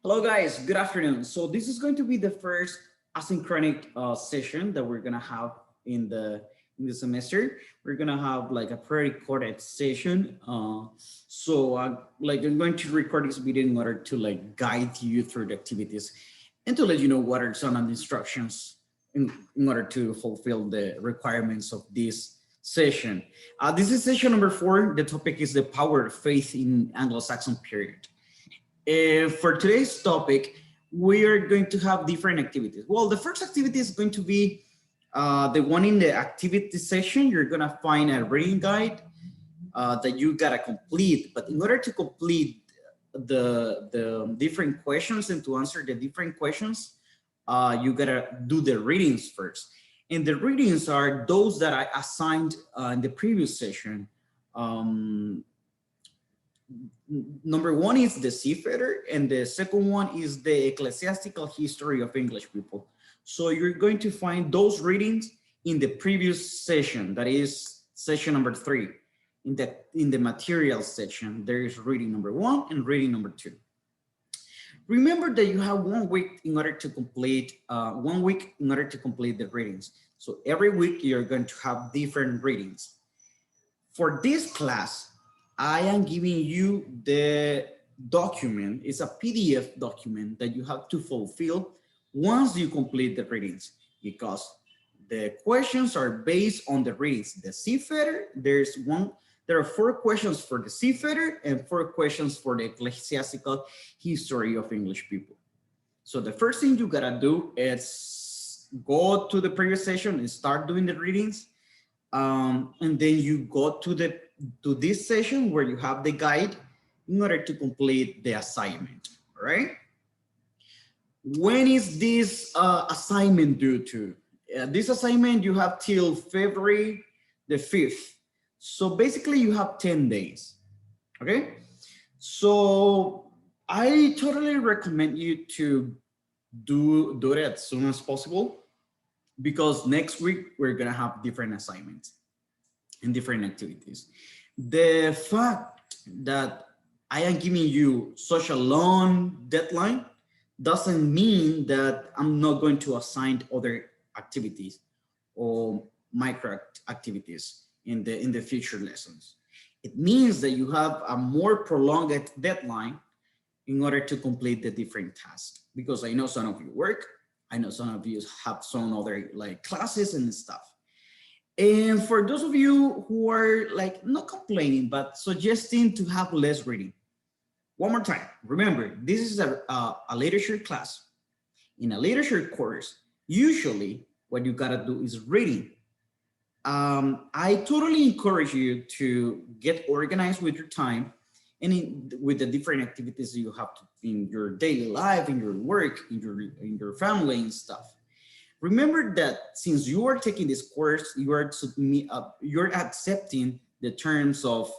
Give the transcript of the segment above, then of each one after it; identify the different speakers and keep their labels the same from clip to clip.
Speaker 1: Hello guys, good afternoon. So this is going to be the first asynchronic session that we're gonna have in the semester. We're gonna have like a pre-recorded session. I'm going to record this video in order to like guide you through the activities and to let you know what are some of the instructions in order to fulfill the requirements of this session. This is session number 4. The topic is the power of faith in Anglo-Saxon period. For today's topic, we are going to have different activities. Well, the first activity is going to be the one in the activity session. You're going to find a reading guide that you got to complete. But in order to complete the different questions and to answer the different questions, you got to do the readings first. And the readings are those that I assigned in the previous session. Number 1 is the Seafarer, and the second one is the Ecclesiastical History of English People. So you're going to find those readings in the previous session, that is session number 3. In the materials section, there is reading number 1 and reading number 2. Remember that you have 1 week in order to complete the readings. So every week you're going to have different readings. For this class, I am giving you the document. It's a PDF document that you have to fulfill once you complete the readings, because the questions are based on the readings. The Seafarer, there are 4 questions for the Seafarer and 4 questions for the Ecclesiastical History of English People. So the first thing you gotta do is go to the previous session and start doing the readings. And then you go to this session where you have the guide in order to complete the assignment. All right. When is this assignment due to? This assignment you have till February the 5th. So basically you have 10 days. Okay. So I totally recommend you to do it as soon as possible, because next week we're gonna have different assignments and different activities. The fact that I am giving you such a long deadline doesn't mean that I'm not going to assign other activities or micro activities in the future lessons. It means that you have a more prolonged deadline in order to complete the different tasks, because I know some of you work, I know some of you have some other like classes and stuff. And for those of you who are like not complaining, but suggesting to have less reading, one more time, remember, this is a literature class. In a literature course, usually what you gotta do is reading. I totally encourage you to get organized with your time and with the different activities you have to, in your daily life, in your work, in your family and stuff. Remember that since you are taking this course, you're accepting the terms of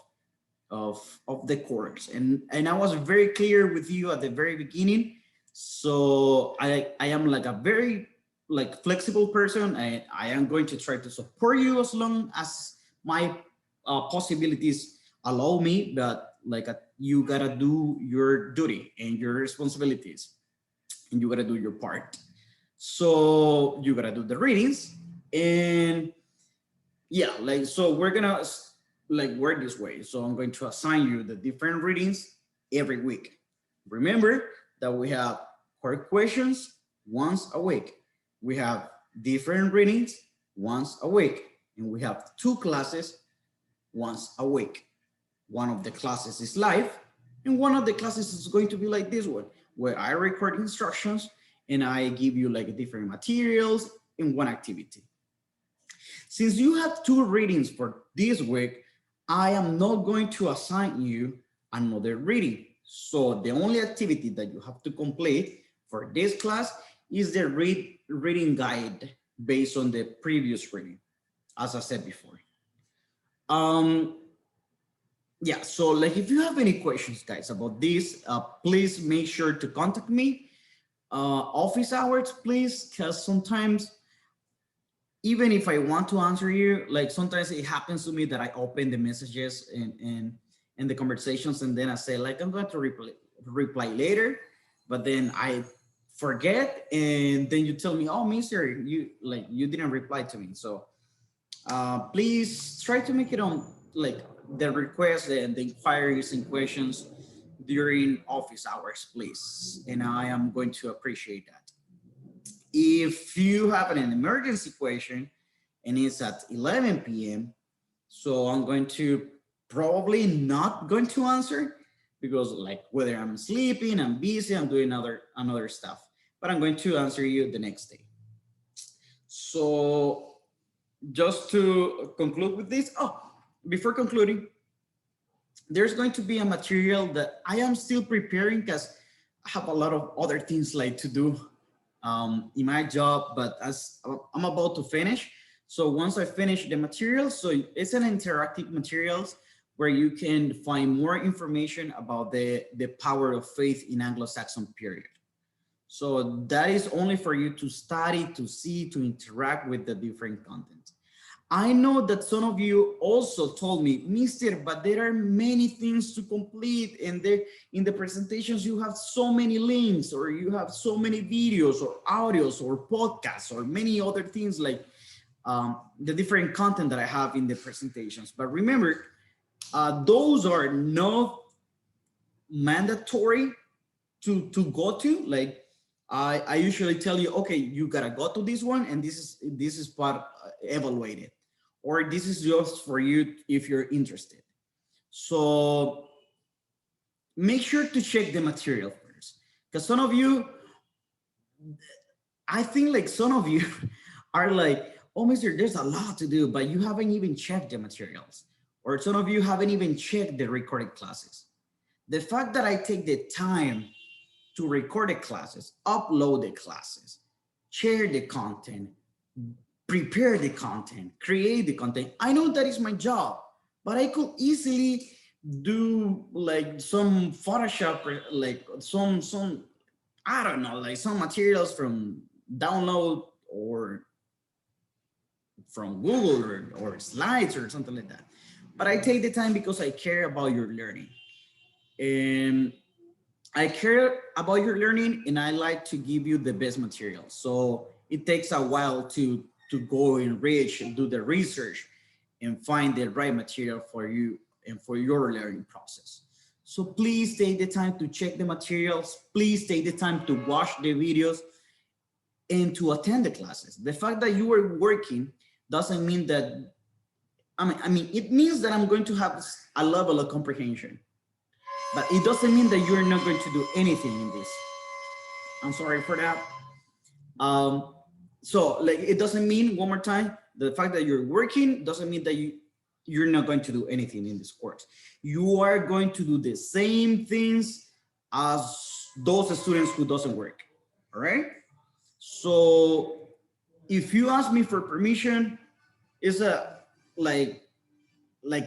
Speaker 1: the course, and I was very clear with you at the very beginning. So I am like a very like flexible person. I am going to try to support you as long as my possibilities allow me, but like you gotta do your duty and your responsibilities, and you gotta do your part. So you gotta do the readings, and yeah, like, so we're gonna like work this way. So I'm going to assign you the different readings every week. Remember that we have core questions once a week. We have different readings once a week, and we have 2 classes once a week. One of the classes is live, and one of the classes is going to be like this one, where I record instructions and I give you like different materials in one activity. Since you have 2 readings for this week, I am not going to assign you another reading. So the only activity that you have to complete for this class is the reading guide based on the previous reading, as I said before. Yeah, so like if you have any questions, guys, about this, please make sure to contact me. Office hours, please, because sometimes even if I want to answer you, like sometimes it happens to me that I open the messages and the conversations, and then I say like I'm going to reply later, but then I forget, and then you tell me, oh, mister, you didn't reply to me. So please try to make it on like the requests and the inquiries and questions during office hours, please. And I am going to appreciate that. If you have an emergency question and it's at 11 p.m., so I'm going to probably not going to answer because like whether I'm sleeping, I'm busy, I'm doing another stuff, but I'm going to answer you the next day. So just to conclude with this, before concluding, there's going to be a material that I am still preparing because I have a lot of other things like to do in my job, but as I'm about to finish. So once I finish the material, so it's an interactive materials where you can find more information about the power of faith in Anglo-Saxon period. So that is only for you to study, to see, to interact with the different content. I know that some of you also told me, Mister, but there are many things to complete, and there in the presentations you have so many links, or you have so many videos or audios or podcasts or many other things like the different content that I have in the presentations. But remember, those are not mandatory to go to. Like I usually tell you, okay, you gotta go to this one, and this is part evaluated, or this is just for you if you're interested. So make sure to check the material first, because some of you, I think like some of you are like, oh, mister, there's a lot to do, but you haven't even checked the materials, or some of you haven't even checked the recorded classes. The fact that I take the time to record the classes, upload the classes, share the content, prepare the content, create the content. I know that is my job, but I could easily do like some Photoshop, like some, I don't know, like some materials from download or from Google or slides or something like that. But I take the time because I care about your learning. And I care about your learning, and I like to give you the best material. So it takes a while to go and reach and do the research and find the right material for you and for your learning process. So please take the time to check the materials. Please take the time to watch the videos and to attend the classes. The fact that you are working doesn't mean that, I mean, it means that I'm going to have a level of comprehension, but it doesn't mean that you're not going to do anything in this. I'm sorry for that. So like, it doesn't mean, one more time, the fact that you're working doesn't mean that you're not going to do anything in this course. You are going to do the same things as those students who doesn't work, all right? So if you ask me for permission, it's like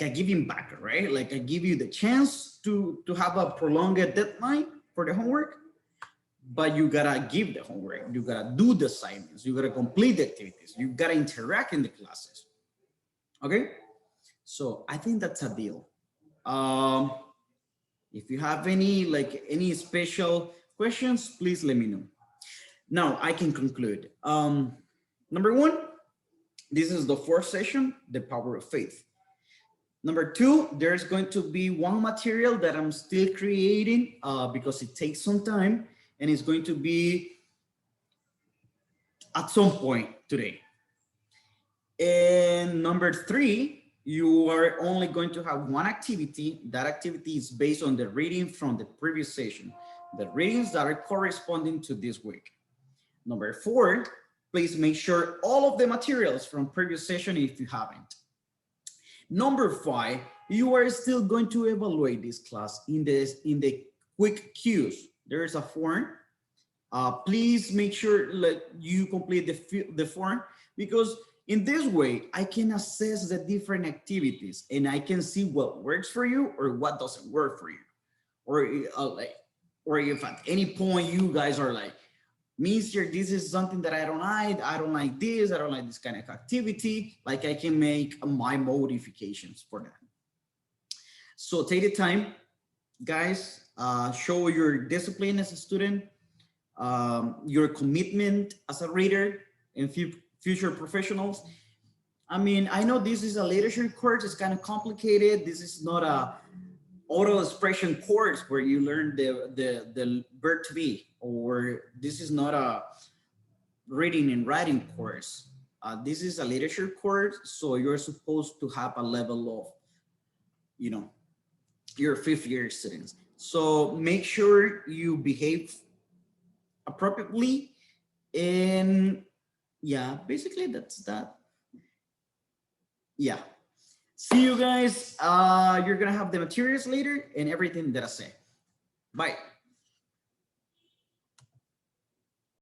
Speaker 1: a giving back, right? Like I give you the chance to have a prolonged deadline for the homework, but you gotta give the homework, you gotta do the assignments, you gotta complete the activities, you gotta interact in the classes. Okay, so I think that's a deal. If you have any special questions, please let me know. Now I can conclude. Number one, this is the fourth session, the power of faith. Number two, there's going to be one material that I'm still creating because it takes some time, and it's going to be at some point today. And number three, you are only going to have one activity. That activity is based on the reading from the previous session, the readings that are corresponding to this week. Number four, please make sure all of the materials from previous session if you haven't. Number five, you are still going to evaluate this class in the quick cues. There is a form. Please make sure that you complete the form, because in this way, I can assess the different activities and I can see what works for you or what doesn't work for you. Or if at any point you guys are like, Mister, this is something that I don't like this, I don't like this kind of activity, like I can make my modifications for that. So take the time, guys. show your discipline as a student, your commitment as a reader and future professionals. I mean, I know this is a literature course, it's kind of complicated. This is not a auto expression course where you learn the verb to be, or this is not a reading and writing course. This is a literature course, so you're supposed to have a level of, you know, your fifth year students. So make sure you behave appropriately. And yeah, basically that's that. Yeah. See you guys. You're gonna have the materials later and everything that I say. Bye.